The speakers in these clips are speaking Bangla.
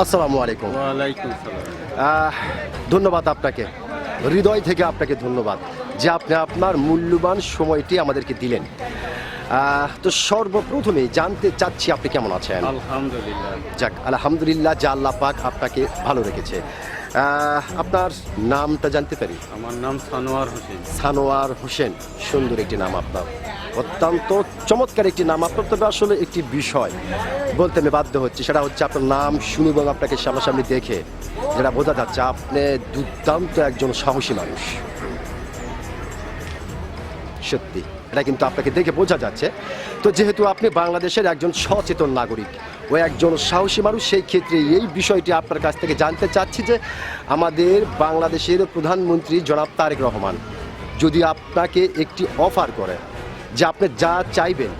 আসসালামু আলাইকুম। ওয়ালাইকুম সালাম। ধন্যবাদ আপনাকে, হৃদয় থেকে আপনাকে ধন্যবাদ যে আপনি আপনার মূল্যবান সময়টি আমাদেরকে দিলেন। তো সর্বপ্রথমেই জানতে চাচ্ছি আপনি কেমন আছেন? আলহামদুলিল্লাহ। যাক, আলহামদুলিল্লাহ যে আল্লাহ পাক আপনাকে ভালো রেখেছে। আপনার নামটা জানতে পারি? আমার নাম সানোয়ার হোসেন। সানোয়ার হোসেন, সুন্দর একটি নাম আপনার, অত্যন্ত চমৎকার একটি নাম আপনার। তবে আসলে একটি বিষয় বলতে আমি বাধ্য হচ্ছি, সেটা হচ্ছে আপনার নাম শুনে এবং আপনাকে সামনাসামনি দেখে যেটা বোঝা যাচ্ছে আপনি দুর্দান্ত একজন সাহসী মানুষ। সত্যি এটা কিন্তু আপনাকে দেখে বোঝা যাচ্ছে। তো যেহেতু আপনি বাংলাদেশের একজন সচেতন নাগরিক ও একজন সাহসী মানুষ, সেই ক্ষেত্রে এই বিষয়টি আপনার কাছ থেকে জানতে চাচ্ছি যে আমাদের বাংলাদেশের প্রধানমন্ত্রী জনাব তারেক রহমান যদি আপনাকে একটি অফার করে যে আপনি যা চাইবেন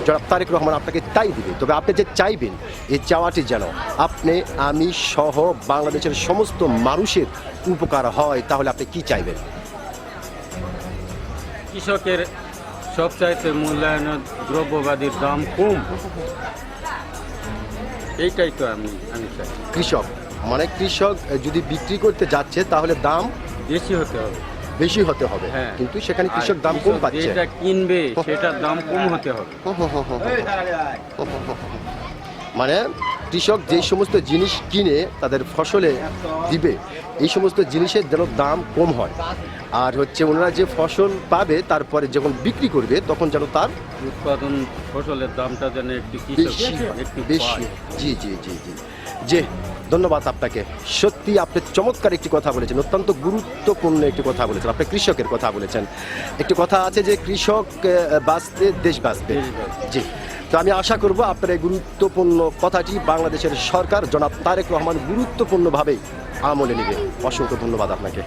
জনাব তারেক রহমান আপনাকে তাই দিবে, তবে আপনি যে চাইবেন এই চাওয়াটি যেন আপনি আমি সহ বাংলাদেশের সমস্ত মানুষের উপকার হয়, তাহলে আপনি কি চাইবেন? কৃষকের সবচাইতে মূল্যায়নের দ্রব্যবাদীর দাম কম, এইটাই তো আমি চাই। কৃষক মানে কৃষক যদি বিক্রি করতে যাচ্ছে তাহলে দাম বেশি হতে হবে। বেশি হতে হবে, হ্যাঁ। কিন্তু সেখানে আর কৃষক দাম কম পাচ্ছে। যেটা কিনবে সেটার দাম কম হতে হবে। মানে কৃষক যেই সমস্ত জিনিস কিনে তাদের ফসলে দিবে এই সমস্ত জিনিসের যেন দাম কম হয়, আর হচ্ছে ওনারা যে ফসল পাবে তারপরে যখন বিক্রি করবে তখন যেন তার উৎপাদন ফসলের দামটা যেন একটু বেশি বেশি। জি জি জি জি জি, ধন্যবাদ আপনাকে। সত্যি আপনি চমৎকার একটি কথা বলেছেন, অত্যন্ত গুরুত্বপূর্ণ একটি কথা বলেছেন। আপনি কৃষকের কথা বলেছেন। একটি কথা আছে যে কৃষক বাঁচতে দেশ বাঁচবে। জি, তো আমি আশা করব আপনার এই গুরুত্বপূর্ণ কথাটি বাংলাদেশের সরকার জনাব তারেক রহমান গুরুত্বপূর্ণভাবে আমলে নেবে। অসংখ্য ধন্যবাদ আপনাকে।